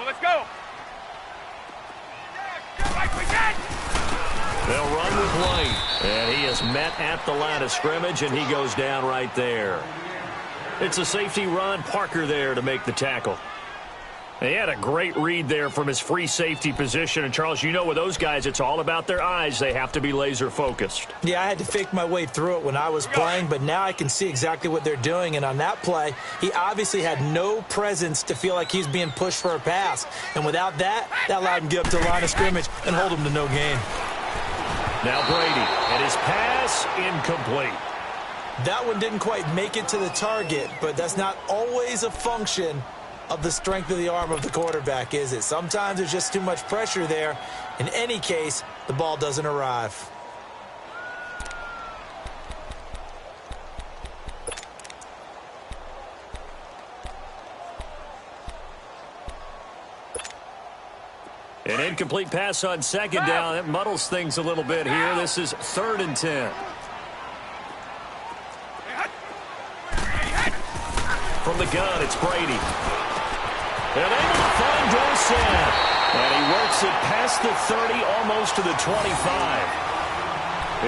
Let's go. They'll run with White. And he is met at the line of scrimmage, and he goes down right there. It's a safety run. Parker there to make the tackle. He had a great read there from his free safety position. And, Charles, you know with those guys, it's all about their eyes. They have to be laser-focused. Yeah, I had to fake my way through it when I was playing, but now I can see exactly what they're doing. And on that play, he obviously had no presence to feel like he's being pushed for a pass. And without that, that allowed him to get up to the line of scrimmage and hold him to no gain. Now Brady, and his pass incomplete. That one didn't quite make it to the target, but that's not always a function of the strength of the arm of the quarterback, is it? Sometimes there's just too much pressure there. In any case, the ball doesn't arrive. An incomplete pass on second down. That muddles things a little bit here. This is 3rd and 10. From the gun, it's Brady. And able to find Dorsett. And he works it past the 30, almost to the 25.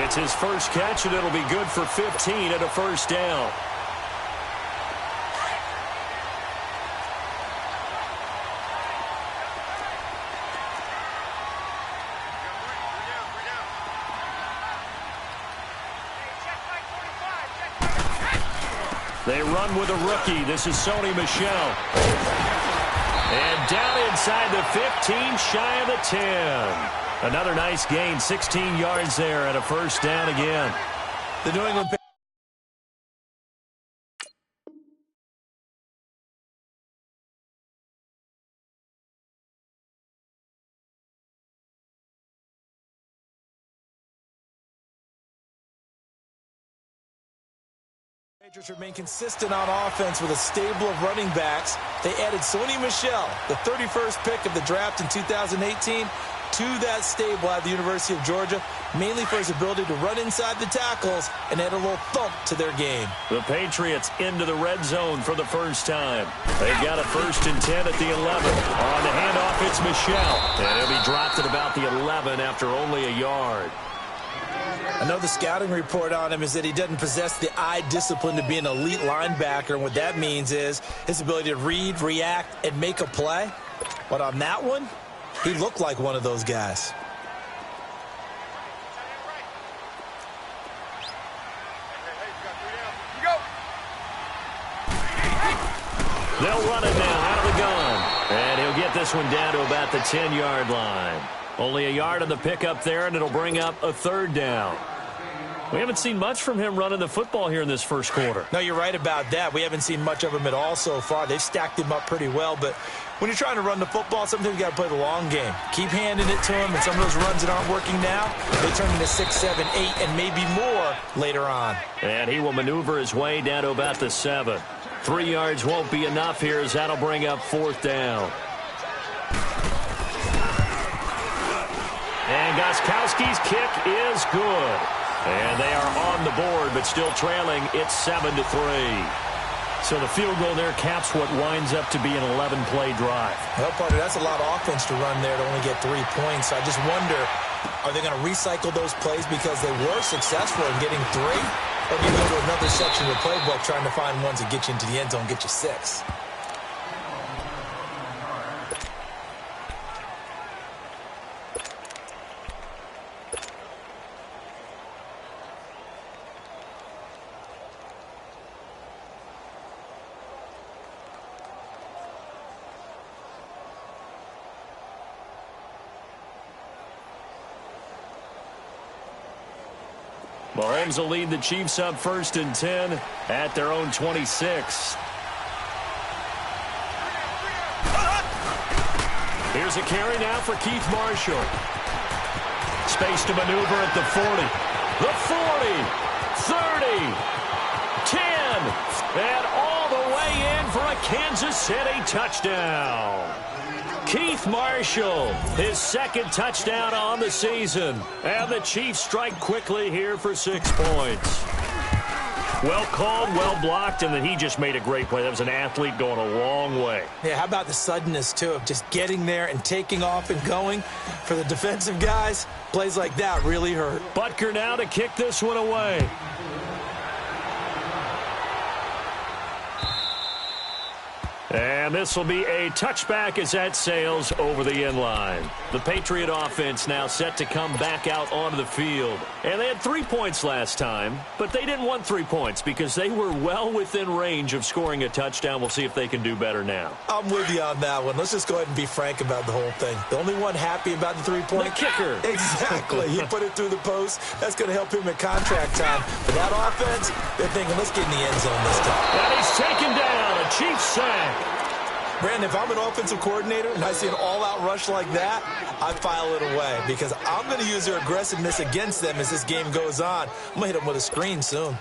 It's his first catch, and it'll be good for 15 at a first down. They run with a rookie. This is Sony Michel. And down inside the 15, shy of the 10. Another nice gain, 16 yards there and a first down again. The New England Patriots remain consistent on offense with a stable of running backs. They added Sony Michel, the 31st pick of the draft in 2018, to that stable at the University of Georgia, mainly for his ability to run inside the tackles and add a little thump to their game. The Patriots into the red zone for the first time. They've got a 1st and 10 at the 11. On the handoff, it's Michel. And he'll be dropped at about the 11 after only a yard. I know the scouting report on him is that he doesn't possess the eye discipline to be an elite linebacker, and what that means is his ability to read, react, and make a play. But on that one, he looked like one of those guys. They'll run it now out of the gun. And he'll get this one down to about the 10-yard line. Only a yard on the pickup there, and it'll bring up a 3rd down. We haven't seen much from him running the football here in this first quarter. No, you're right about that. We haven't seen much of him at all so far. They've stacked him up pretty well, but when you're trying to run the football, sometimes you got to play the long game. Keep handing it to him, and some of those runs that aren't working now, they turn into 6, 7, 8, and maybe more later on. And he will maneuver his way down to about the 7. 3 yards won't be enough here as that'll bring up 4th down. And Gostkowski's kick is good. And they are on the board, but still trailing. It's 7-3. So the field goal there caps what winds up to be an 11-play drive. Well, partner, that's a lot of offense to run there to only get 3 points. So I just wonder, are they going to recycle those plays because they were successful in getting 3? Or do you go to another section of the playbook trying to find ones that get you into the end zone, get you 6? Mahomes will lead the Chiefs up 1st and 10 at their own 26. Here's a carry now for Keith Marshall. Space to maneuver at the 40. The 40, 30, 10, and all the way in for a Kansas City touchdown. Keith Marshall, his 2nd touchdown on the season. And the Chiefs strike quickly here for 6 points. Well called, well blocked, and then he just made a great play. That was an athlete going a long way. Yeah, how about the suddenness, too, of just getting there and taking off and going? For the defensive guys, plays like that really hurt. Butker now to kick this one away. And this will be a touchback as that sails over the end line. The Patriot offense now set to come back out onto the field. And they had 3 points last time, but they didn't want 3 points because they were well within range of scoring a touchdown. We'll see if they can do better now. I'm with you on that one. Let's just go ahead and be frank about the whole thing. The only one happy about the 3-point? The kicker. Exactly. He put it through the post. That's going to help him at contract time. But that offense, they're thinking, let's get in the end zone this time. And he's taken down. A Chiefs sack. Brandon, if I'm an offensive coordinator and I see an all-out rush like that, I file it away because I'm going to use their aggressiveness against them as this game goes on. I'm going to hit them with a screen soon.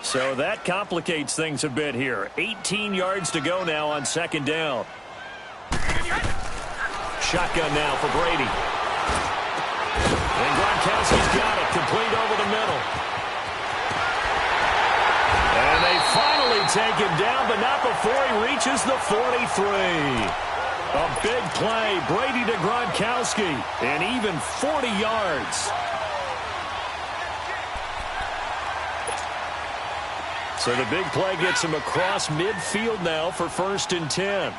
So that complicates things a bit here. 18 yards to go now on second down. Shotgun now for Brady. And Gronkowski's got it. Complete over the middle. And they finally take him down, but not before he reaches the 43. A big play. Brady to Gronkowski. And even 40 yards. So the big play gets him across midfield now for 1st and 10.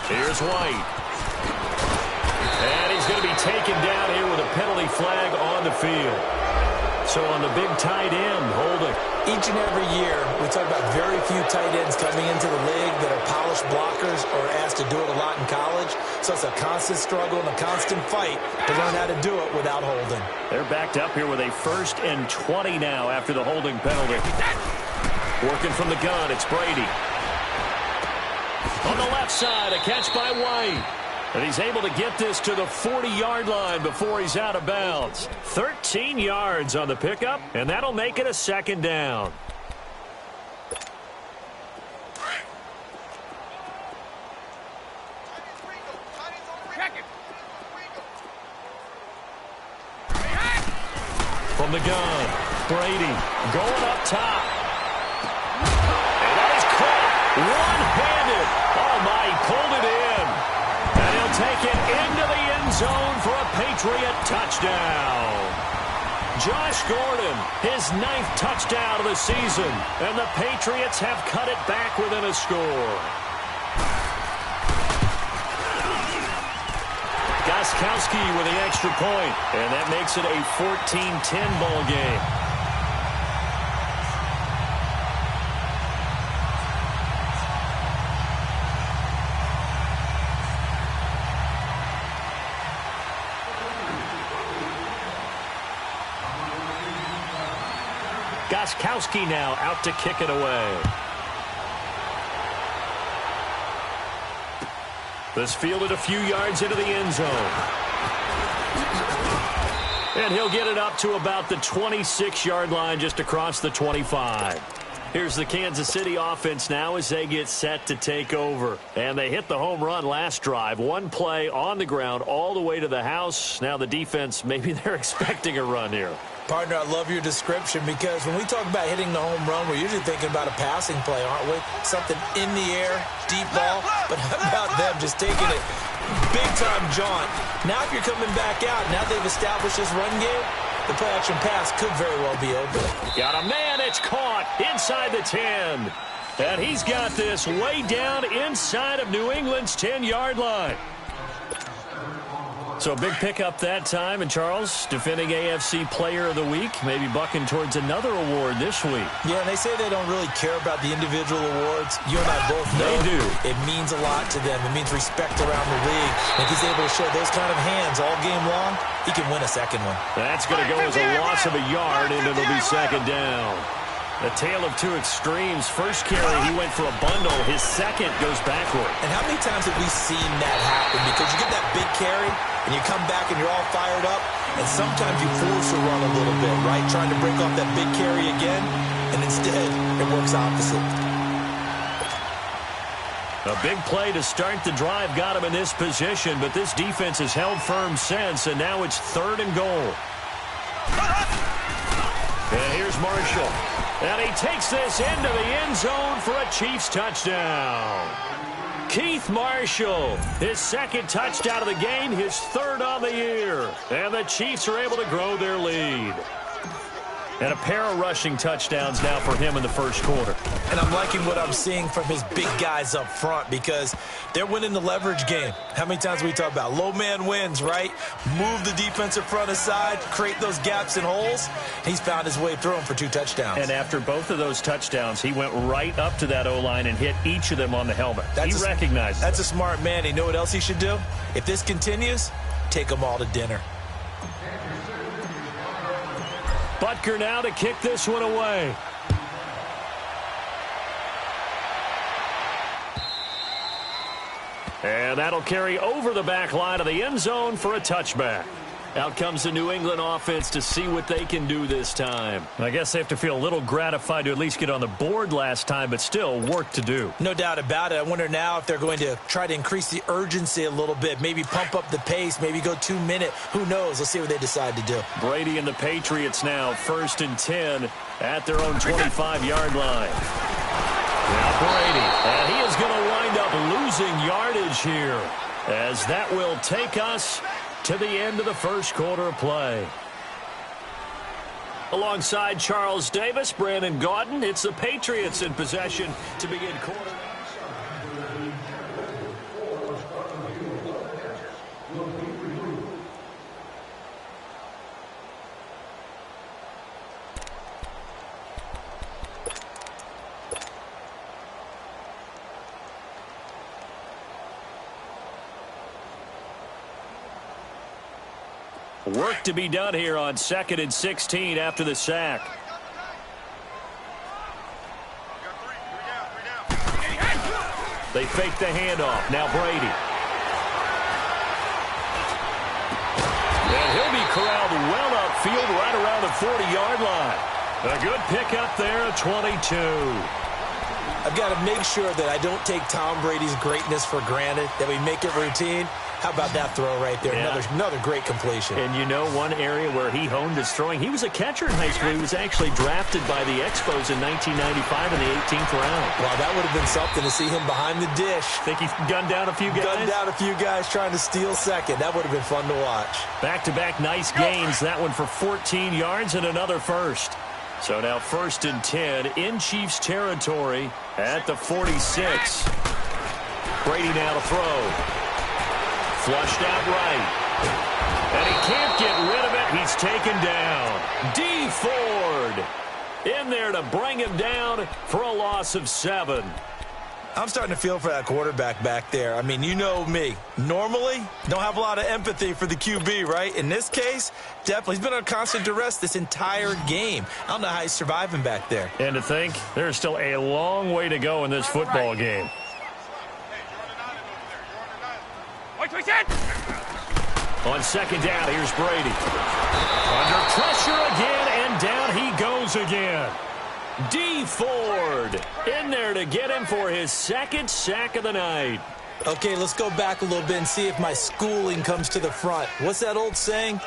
Here's White. And he's going to be taken down here with a penalty flag on the field. So on the big tight end, holding. Each and every year, we talk about very few tight ends coming into the league that are polished blockers or asked to do it a lot in college. So it's a constant struggle and a constant fight to learn how to do it without holding. They're backed up here with a 1st and 20 now after the holding penalty. Working from the gun, it's Brady. On the left side, a catch by White. And he's able to get this to the 40-yard line before he's out of bounds. 13 yards on the pickup, and that'll make it a 2nd down. From the gun, Brady going up top. And that is caught one-handed. Oh, my, he pulled it in. And he'll take it into the end zone for a Patriot touchdown. Josh Gordon, his 9th touchdown of the season. And the Patriots have cut it back within a score. Gostkowski with the extra point. And that makes it a 14-10 ball game. Gostkowski now out to kick it away. This fielded a few yards into the end zone. And he'll get it up to about the 26-yard line just across the 25. Here's the Kansas City offense now as they get set to take over. And they hit the home run last drive. One play on the ground all the way to the house. Now the defense, maybe they're expecting a run here. Partner, I love your description because when we talk about hitting the home run, we're usually thinking about a passing play, aren't we? Something in the air, deep ball. But how about them just taking it big-time jaunt? Now if you're coming back out, now they've established this run game, the play-action pass could very well be open. Got a man, it's caught inside the 10. And he's got this way down inside of New England's 10-yard line. So a big pickup that time. And Charles, defending AFC Player of the Week, maybe bucking towards another award this week. Yeah, and they say they don't really care about the individual awards. You and I both know they do. It means a lot to them. It means respect around the league. And if he's able to show those kind of hands all game long, he can win a second one. That's going to go as a loss of a yard, and it'll be 2nd down. A tale of two extremes. First carry, he went for a bundle. His second goes backward. And how many times have we seen that happen? Because you get that big carry, and you come back and you're all fired up, and sometimes you force a run a little bit, right? Trying to break off that big carry again, and instead it works opposite. A big play to start the drive got him in this position, but this defense has held firm since, and now it's 3rd and goal. And here's Marshall. And he takes this into the end zone for a Chiefs touchdown. Keith Marshall, his 2nd touchdown of the game, his 3rd on the year. And the Chiefs are able to grow their lead. And a pair of rushing touchdowns now for him in the first quarter. And I'm liking what I'm seeing from his big guys up front because they're winning the leverage game. How many times we talk about low man wins, right? Move the defensive front aside, create those gaps and holes. He's found his way through them for 2 touchdowns. And after both of those touchdowns, he went right up to that O-line and hit each of them on the helmet. He recognized That's a smart man. You know what else he should do? If this continues, take them all to dinner. Butker now to kick this one away. And that'll carry over the back line of the end zone for a touchback. Out comes the New England offense to see what they can do this time. I guess they have to feel a little gratified to at least get on the board last time, but still work to do. No doubt about it. I wonder now if they're going to try to increase the urgency a little bit, maybe pump up the pace, maybe go 2-minute. Who knows? Let's see what they decide to do. Brady and the Patriots now 1st and 10 at their own 25-yard line. Now Brady, and he is going to wind up losing yardage here, as that will take us to the end of the first quarter of play. Alongside Charles Davis, Brandon Gaudin, it's the Patriots in possession to begin quarter. Work to be done here on 2nd and 16 after the sack. They fake the handoff. Now Brady. And he'll be corralled well upfield right around the 40-yard line. A good pickup there at 22. I've got to make sure that I don't take Tom Brady's greatness for granted, that we make it routine. How about that throw right there? Yeah. Another great completion. And you know one area where he honed his throwing, he was a catcher in high school. He was actually drafted by the Expos in 1995 in the 18th round. Wow, that would have been something to see him behind the dish. Think he gunned down a few guys? Gunned down a few guys trying to steal second. That would have been fun to watch. Back-to-back nice gains. That one for 14 yards and another first. So now 1st and 10 in Chiefs territory at the 46. Brady now to throw. Flushed out right. And he can't get rid of it. He's taken down. Dee Ford in there to bring him down for a loss of 7. I'm starting to feel for that quarterback back there. I mean, you know me. Normally, don't have a lot of empathy for the QB, right? In this case, definitely. He's been on constant duress this entire game. I don't know how he's surviving back there. And to think, there's still a long way to go in this football game. On 2nd down, here's Brady. Under pressure again, and down he goes again. Dee Ford in there to get him for his 2nd sack of the night. Okay, let's go back a little bit and see if my schooling comes to the front. What's that old saying?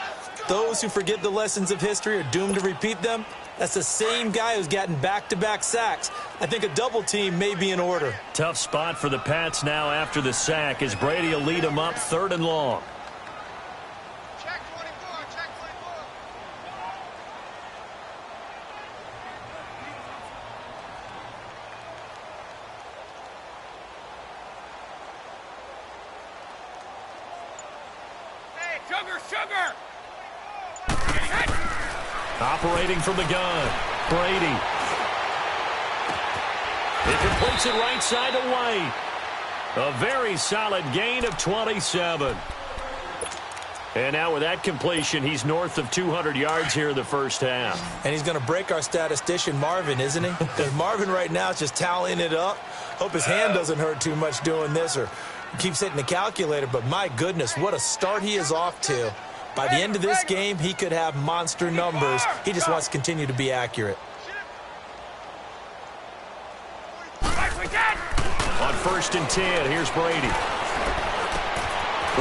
Those who forget the lessons of history are doomed to repeat them. That's the same guy who's gotten back-to-back sacks. I think a double team may be in order. Tough spot for the Pats now after the sack as Brady will lead them up 3rd and long. Check 24, check 24. Hey, sugar! Operating from the gun, Brady. He completes it right side to White. A very solid gain of 27. And now with that completion, he's north of 200 yards here in the first half. And he's going to break our statistician, Marvin, isn't he? Because Marvin right now is just tallying it up. Hope his hand doesn't hurt too much doing this or keeps hitting the calculator. But my goodness, what a start he is off to. By the end of this game, he could have monster numbers. He just wants to continue to be accurate. On first and 10. Here's Brady.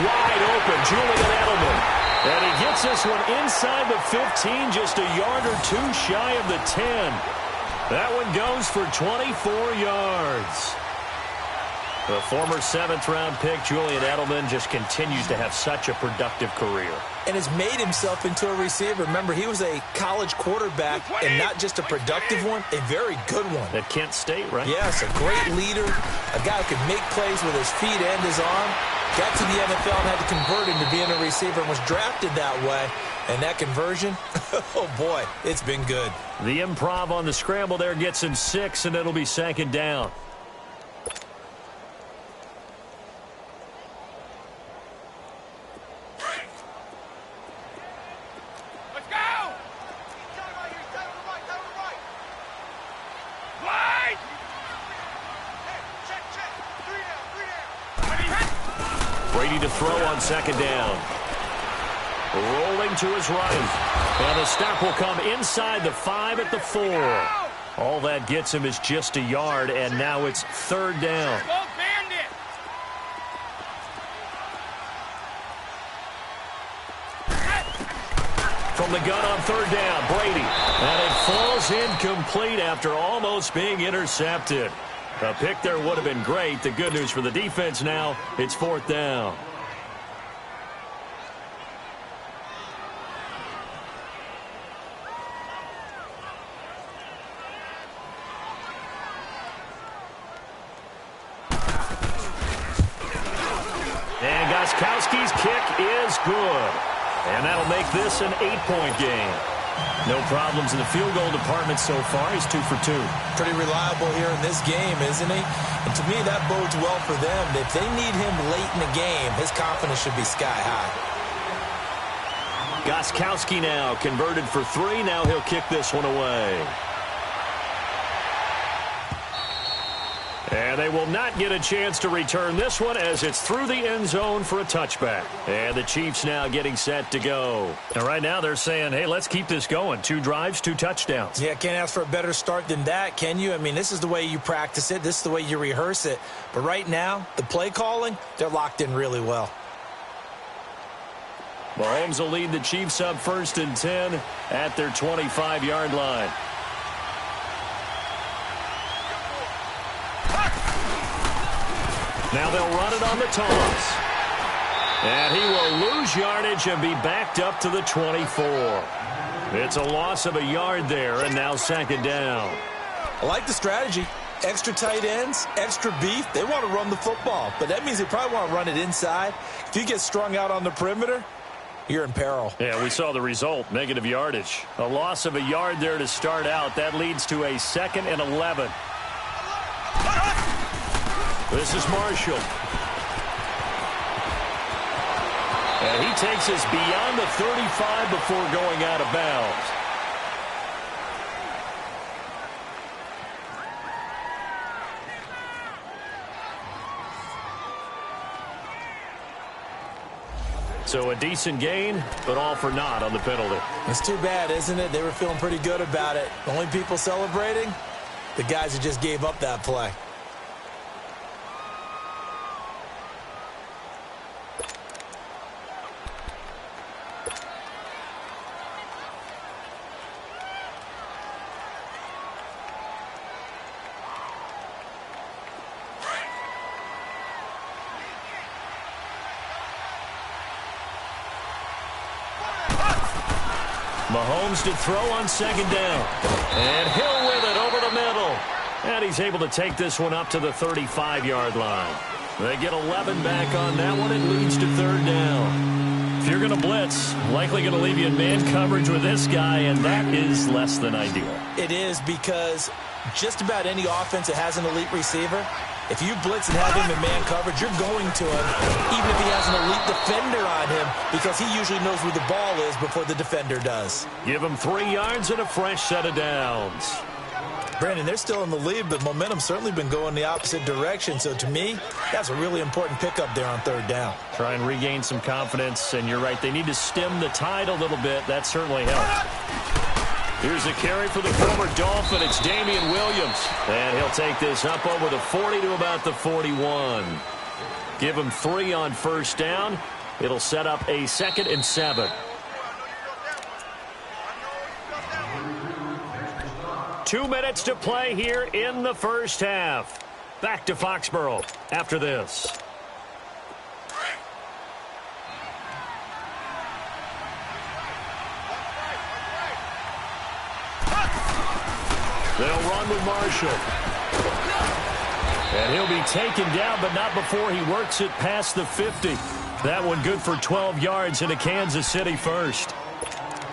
Wide open, Julian Edelman. And he gets this one inside the 15, just a yard or two shy of the 10. That one goes for 24 yards. The former 7th-round pick, Julian Edelman, just continues to have such a productive career. And has made himself into a receiver. Remember, he was a college quarterback, and not just a productive one, a very good one. At Kent State, right? Yes, a great leader, a guy who could make plays with his feet and his arm. Got to the NFL and had to convert him to being a receiver and was drafted that way. And that conversion, oh boy, it's been good. The improv on the scramble there gets him 6, and it'll be 2nd down. Brady to throw on 2nd down. Rolling to his right. And the stop will come inside the 5 at the 4. All that gets him is just a yard, and now it's 3rd down. From the gun on 3rd down, Brady. And it falls incomplete after almost being intercepted. A pick there would have been great. The good news for the defense now, it's 4th down. And Gostkowski's kick is good. And that'll make this an 8-point game. No problems in the field goal department so far. He's 2 for 2. Pretty reliable here in this game, isn't he? And to me, that bodes well for them. If they need him late in the game, his confidence should be sky high. Gostkowski now converted for 3. Now he'll kick this one away. And they will not get a chance to return this one as it's through the end zone for a touchback. And the Chiefs now getting set to go. And right now they're saying, hey, let's keep this going. 2 drives, 2 touchdowns. Yeah, can't ask for a better start than that, can you? I mean, this is the way you practice it. This is the way you rehearse it. But right now, the play calling, they're locked in really well. Mahomes will lead the Chiefs up 1st and 10 at their 25-yard line. Now they'll run it on the toss. And he will lose yardage and be backed up to the 24. It's a loss of a yard there, and now 2nd down. I like the strategy. Extra tight ends, extra beef. They want to run the football, but that means they probably want to run it inside. If you get strung out on the perimeter, you're in peril. Yeah, we saw the result, negative yardage. A loss of a yard there to start out. That leads to a 2nd and 11. This is Marshall. And he takes us beyond the 35 before going out of bounds. So a decent gain, but all for naught on the penalty. It's too bad, isn't it? They were feeling pretty good about it. The only people celebrating, the guys who just gave up that play. Mahomes to throw on 2nd down. And Hill with it over the middle. And he's able to take this one up to the 35-yard line. They get 11 back on that one. It leads to 3rd down. If you're going to blitz, likely going to leave you in man coverage with this guy, and that is less than ideal. It is, because just about any offense that has an elite receiver, if you blitz and have him in man coverage, you're going to him, even if he has an elite defender on him, because he usually knows where the ball is before the defender does. Give him 3 yards and a fresh set of downs. Brandon, they're still in the lead, but momentum's certainly been going the opposite direction. So to me, that's a really important pickup there on 3rd down. Try and regain some confidence, and you're right, they need to stem the tide a little bit. That certainly helps. Here's a carry for the former Dolphin. It's Damian Williams. And he'll take this up over the 40 to about the 41. Give him 3 on first down. It'll set up a 2nd and 7. 2 minutes to play here in the first half. Back to Foxborough after this. They'll run with Marshall. And he'll be taken down, but not before he works it past the 50. That one good for 12 yards into Kansas City first.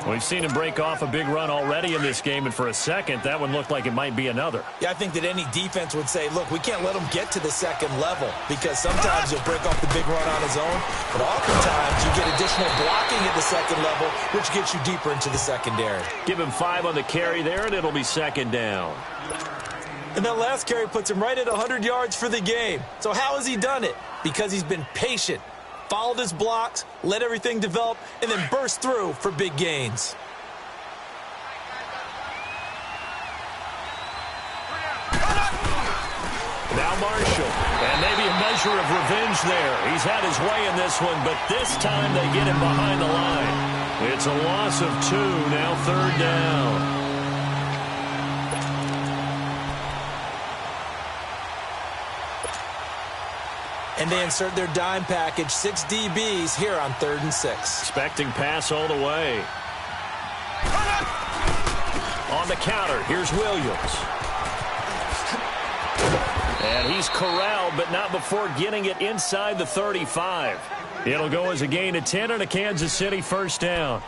We've seen him break off a big run already in this game, and for a second, that one looked like it might be another. Yeah, I think that any defense would say, look, we can't let him get to the second level because sometimes he'll break off the big run on his own, but oftentimes you get additional blocking at the second level, which gets you deeper into the secondary. Give him 5 on the carry there, and it'll be 2nd down. And that last carry puts him right at 100 yards for the game. So how has he done it? Because he's been patient, followed his blocks, let everything develop, and then burst through for big gains. Now Marshall, and maybe a measure of revenge there. He's had his way in this one, but this time they get him behind the line. It's a loss of 2, now 3rd down. And they insert their dime package, 6 DBs here on 3rd and 6. Expecting pass all the way. On the counter, here's Williams. And he's corralled, but not before getting it inside the 35. It'll go as a gain of 10 and a Kansas City first down.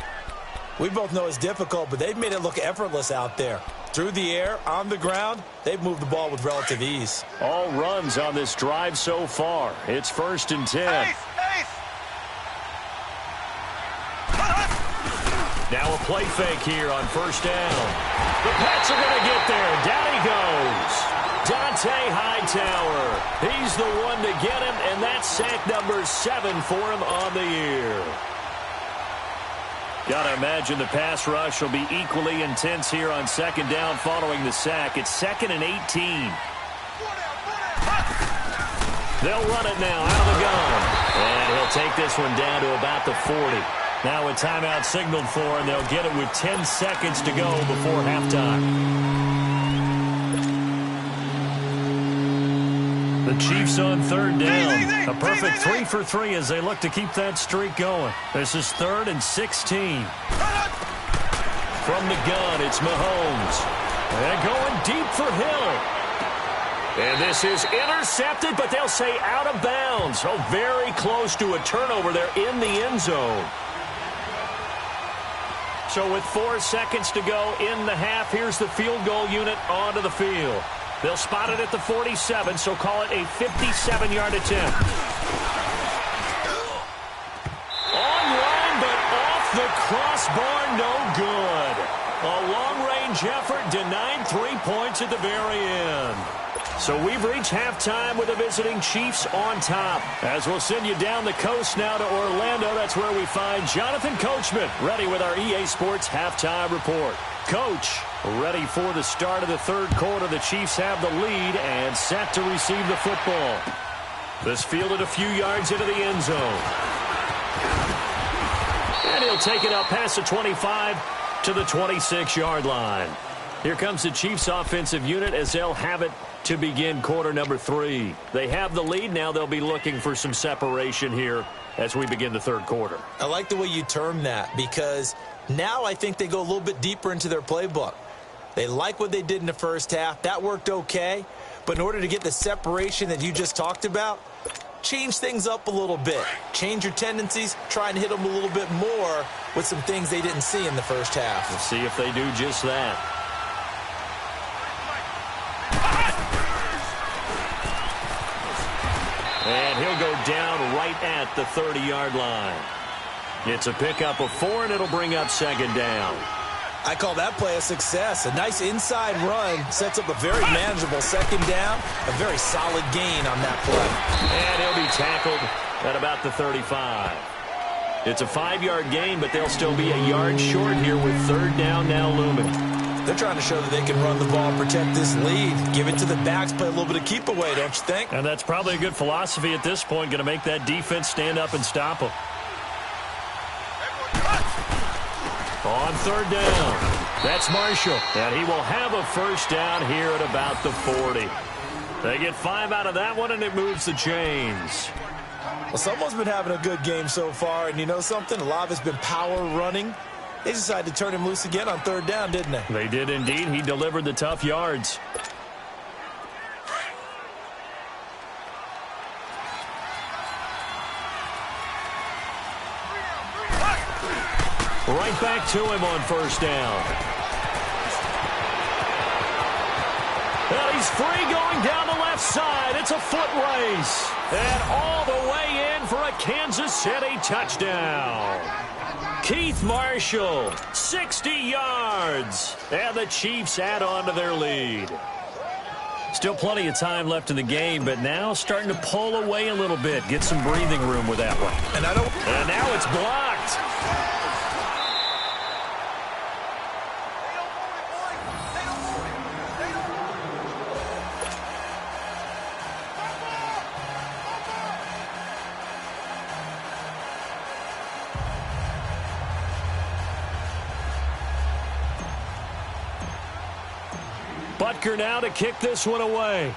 We both know it's difficult, but they've made it look effortless out there. Through the air, on the ground, they've moved the ball with relative ease. All runs on this drive so far. It's 1st and 10. Now a play fake here on first down. The Pats are going to get there. Down he goes. Dante Hightower. He's the one to get him, and that's sack number 7 for him on the year. Got to imagine the pass rush will be equally intense here on 2nd down following the sack. It's 2nd and 18. They'll run it now out of the gun. And he'll take this one down to about the 40. Now a timeout signaled for, and they'll get it with 10 seconds to go before halftime. The Chiefs on 3rd down. A perfect 3 for 3 as they look to keep that streak going. This is 3rd and 16. From the gun, it's Mahomes. And going deep for Hill. And this is intercepted, but they'll say out of bounds. Oh, very close to a turnover there in the end zone. So with 4 seconds to go in the half, here's the field goal unit onto the field. They'll spot it at the 47, so call it a 57-yard attempt. Online, but off the crossbar, no good. A long-range effort denied 3 points at the very end. So we've reached halftime with the visiting Chiefs on top. As we'll send you down the coast now to Orlando, that's where we find Jonathan Coachman, ready with our EA Sports halftime report. Coach, ready for the start of the 3rd quarter. The Chiefs have the lead and set to receive the football. This fielded a few yards into the end zone. And he'll take it up past the 25 to the 26-yard line. Here comes the Chiefs offensive unit as they'll have it to begin quarter number 3. They have the lead. Now they'll be looking for some separation here as we begin the 3rd quarter. I like the way you term that because now I think they go a little bit deeper into their playbook. They like what they did in the first half. That worked okay. But in order to get the separation that you just talked about, change things up a little bit. Change your tendencies. Try and hit them a little bit more with some things they didn't see in the first half. We'll see if they do just that. And he'll go down right at the 30-yard line. It's a pickup of 4, and it'll bring up 2nd down. I call that play a success. A nice inside run sets up a very manageable 2nd down. A very solid gain on that play. And he'll be tackled at about the 35. It's a 5-yard gain, but they'll still be a yard short here with 3rd down now looming. They're trying to show that they can run the ball and protect this lead. Give it to the backs, play a little bit of keep away, don't you think? And that's probably a good philosophy at this point, going to make that defense stand up and stop them. On third down, that's Marshall, and he will have a first down here at about the 40. They get 5 out of that one, and it moves the chains. Well, someone's been having a good game so far, and you know something? A lot of it's been power running. They decided to turn him loose again on third down, didn't they? They did indeed. He delivered the tough yards. Right back to him on first down. Well, he's free going down the left side. It's a foot race. And all the way in for a Kansas City touchdown. Keith Marshall, 60 yards. And the Chiefs add on to their lead. Still plenty of time left in the game, but now starting to pull away a little bit. Get some breathing room with that one. And now it's blocked. Butker now to kick this one away.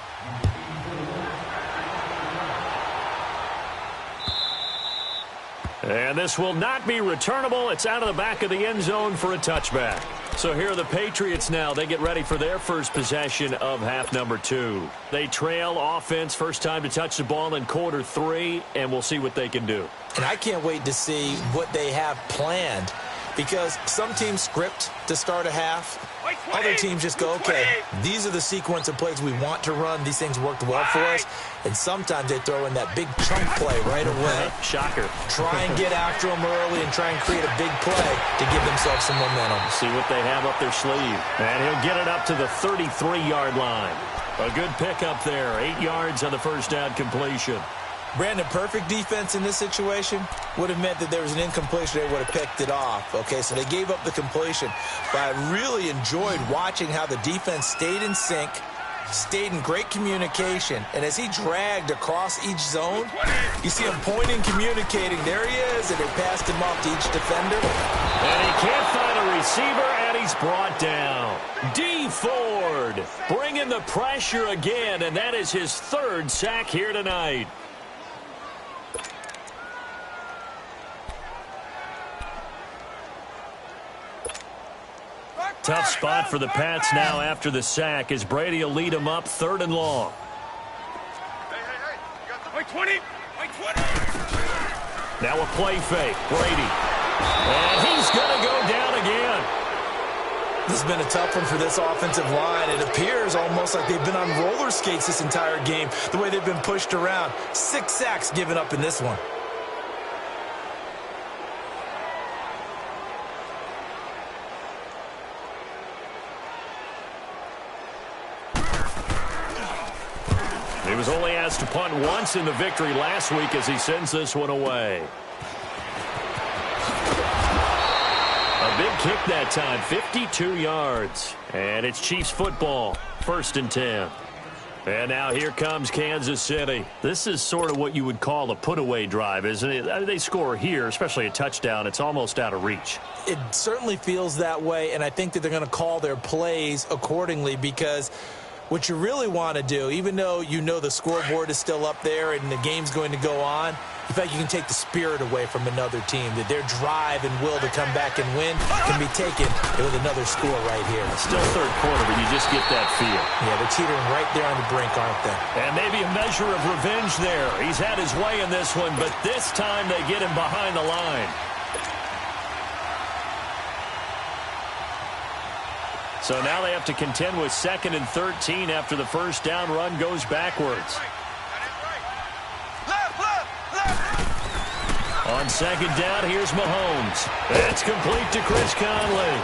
And this will not be returnable. It's out of the back of the end zone for a touchback. So here are the Patriots now. They get ready for their first possession of half number 2. They trail offense, first time to touch the ball in quarter 3, and we'll see what they can do. And I can't wait to see what they have planned, because some teams script to start a half. Other teams just go, okay, these are the sequence of plays we want to run. These things worked well for us. And sometimes they throw in that big chunk play right away. Shocker. Try and get after them early and try and create a big play to give themselves some momentum. See what they have up their sleeve. And he'll get it up to the 33-yard line. A good pickup there. 8 yards on the first down completion. Brandon, perfect defense in this situation would have meant that there was an incompletion. They would have picked it off. Okay, so they gave up the completion. But I really enjoyed watching how the defense stayed in sync, stayed in great communication. And as he dragged across each zone, you see him pointing, communicating. There he is, and they passed him off to each defender. And he can't find a receiver, and he's brought down. D. Ford bringing the pressure again, and that is his 3rd sack here tonight. Tough spot for the Pats now after the sack, as Brady will lead them up 3rd and long. Hey, you got the white 20. Now a play fake. Brady. And he's going to go down again. This has been a tough one for this offensive line. It appears almost like they've been on roller skates this entire game, the way they've been pushed around. 6 sacks given up in this one. He was only asked to punt once in the victory last week as he sends this one away. A big kick that time, 52 yards. And it's Chiefs football, 1st and 10. And now here comes Kansas City. This is sort of what you would call a put-away drive, isn't it? They score here, especially a touchdown. It's almost out of reach. It certainly feels that way, and I think that they're going to call their plays accordingly, because what you really want to do, even though you know the scoreboard is still up there and the game's going to go on, in fact, you can take the spirit away from another team, that their drive and will to come back and win can be taken with another score right here. Still 3rd quarter, but you just get that feel. Yeah, they're teetering right there on the brink, aren't they? And maybe a measure of revenge there. He's had his way in this one, but this time they get him behind the line. So now they have to contend with 2nd and 13 after the first down run goes backwards. On 2nd down, here's Mahomes. That's complete to Chris Conley.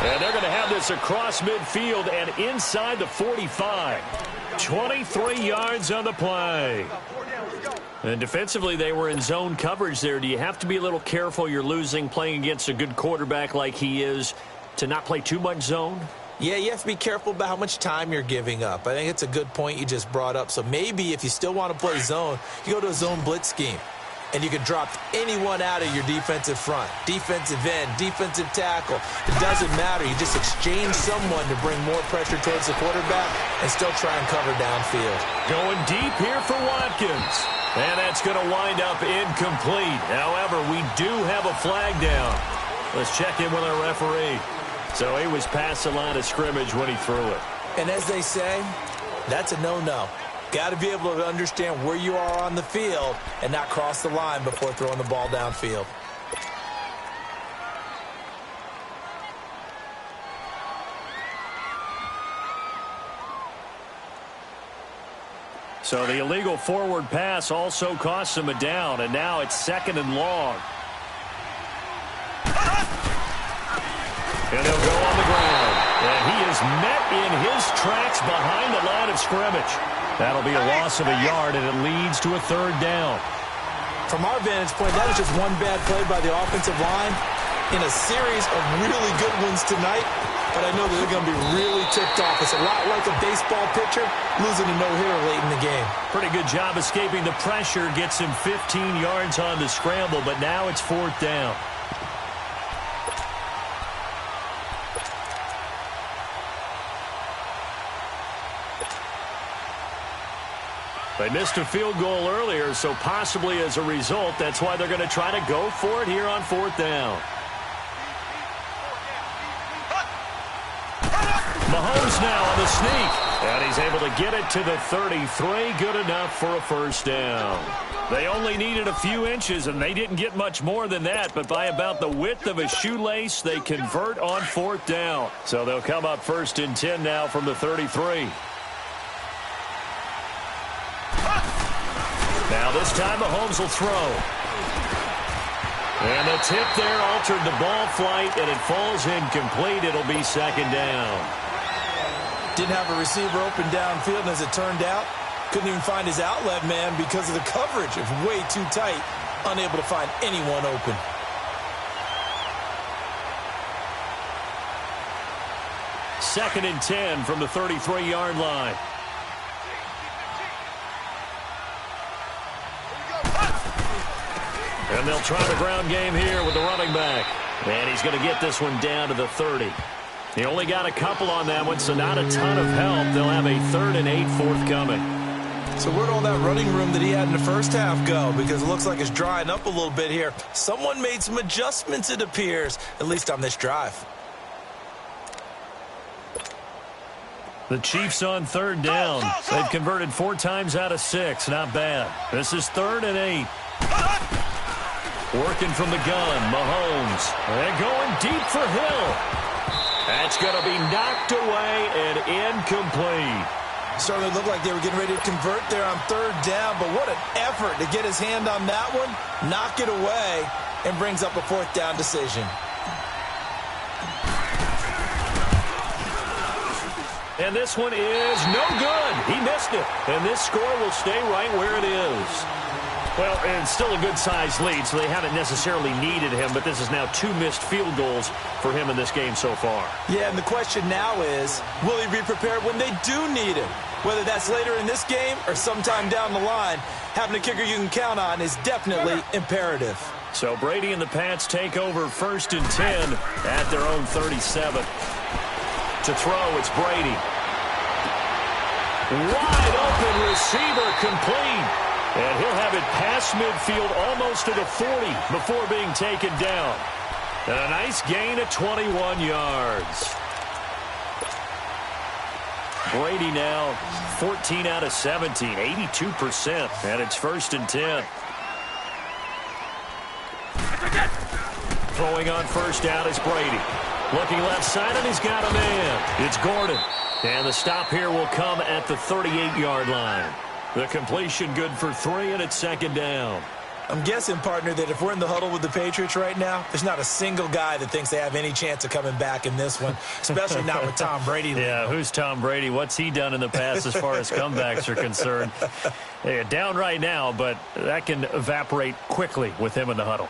And they're going to have this across midfield and inside the 45. 23 yards on the play. And defensively, they were in zone coverage there. Do you have to be a little careful? You're losing, playing against a good quarterback like he is. to not play too much zone? Yeah, you have to be careful about how much time you're giving up. I think it's a good point you just brought up. So maybe if you still want to play zone, you go to a zone blitz scheme. And you can drop anyone out of your defensive front, defensive end, defensive tackle. It doesn't matter. You just exchange someone to bring more pressure towards the quarterback and still try and cover downfield. Going deep here for Watkins. And that's going to wind up incomplete. However, we do have a flag down. Let's check in with our referee. So he was past the line of scrimmage when he threw it. And as they say, that's a no-no. Got to be able to understand where you are on the field and not cross the line before throwing the ball downfield. So the illegal forward pass also costs him a down, and now it's 2nd and long. And he'll go on the ground. And he is met in his tracks behind the line of scrimmage. That'll be a loss of a yard, and it leads to a 3rd down. From our vantage point, that was just one bad play by the offensive line in a series of really good ones tonight. But I know that they're going to be really ticked off. It's a lot like a baseball pitcher losing a no-hitter late in the game. Pretty good job escaping the pressure. Gets him 15 yards on the scramble, but now it's 4th down. They missed a field goal earlier, so possibly as a result, that's why they're going to try to go for it here on 4th down. Mahomes now on the sneak, and he's able to get it to the 33. Good enough for a 1st down. They only needed a few inches, and they didn't get much more than that, but by about the width of a shoelace, they convert on 4th down. So they'll come up 1st and 10 now from the 33. Now this time Mahomes will throw. And the tip there altered the ball flight, and it falls incomplete. It'll be 2nd down. Didn't have a receiver open downfield, and as it turned out, couldn't even find his outlet man because of the coverage. It was way too tight, unable to find anyone open. Second and 10 from the 33-yard line. And they'll try the ground game here with the running back. And he's going to get this one down to the 30. He only got a couple on that one, so not a ton of help. They'll have a 3rd and 8 forthcoming. So where'd all that running room that he had in the first half go? Because it looks like it's drying up a little bit here. Someone made some adjustments, it appears, at least on this drive. The Chiefs on 3rd down. They've converted 4 times out of 6. Not bad. This is 3rd and 8. Working from the gun, Mahomes. And going deep for Hill. That's going to be knocked away and incomplete. Certainly looked like they were getting ready to convert there on 3rd down, but what an effort to get his hand on that one, knock it away, and brings up a 4th down decision. And this one is no good. He missed it. And this score will stay right where it is. Well, it's still a good-sized lead, so they haven't necessarily needed him, but this is now 2 missed field goals for him in this game so far. Yeah, and the question now is, will he be prepared when they do need him? Whether that's later in this game or sometime down the line, having a kicker you can count on is definitely imperative. So Brady and the Pats take over 1st and 10 at their own 37. To throw, it's Brady. Wide open receiver, complete. And he'll have it past midfield almost to the 40 before being taken down. And a nice gain of 21 yards. Brady now 14 out of 17, 82%. And it's 1st and 10. Throwing on 1st down is Brady. Looking left side, and he's got a man. It's Gordon. And the stop here will come at the 38-yard line. The completion good for 3, and it's 2nd down. I'm guessing, partner, that if we're in the huddle with the Patriots right now, there's not a single guy that thinks they have any chance of coming back in this one, especially not with Tom Brady. Yeah, who's Tom Brady? What's he done in the past as far as comebacks are concerned? They're down right now, but that can evaporate quickly with him in the huddle.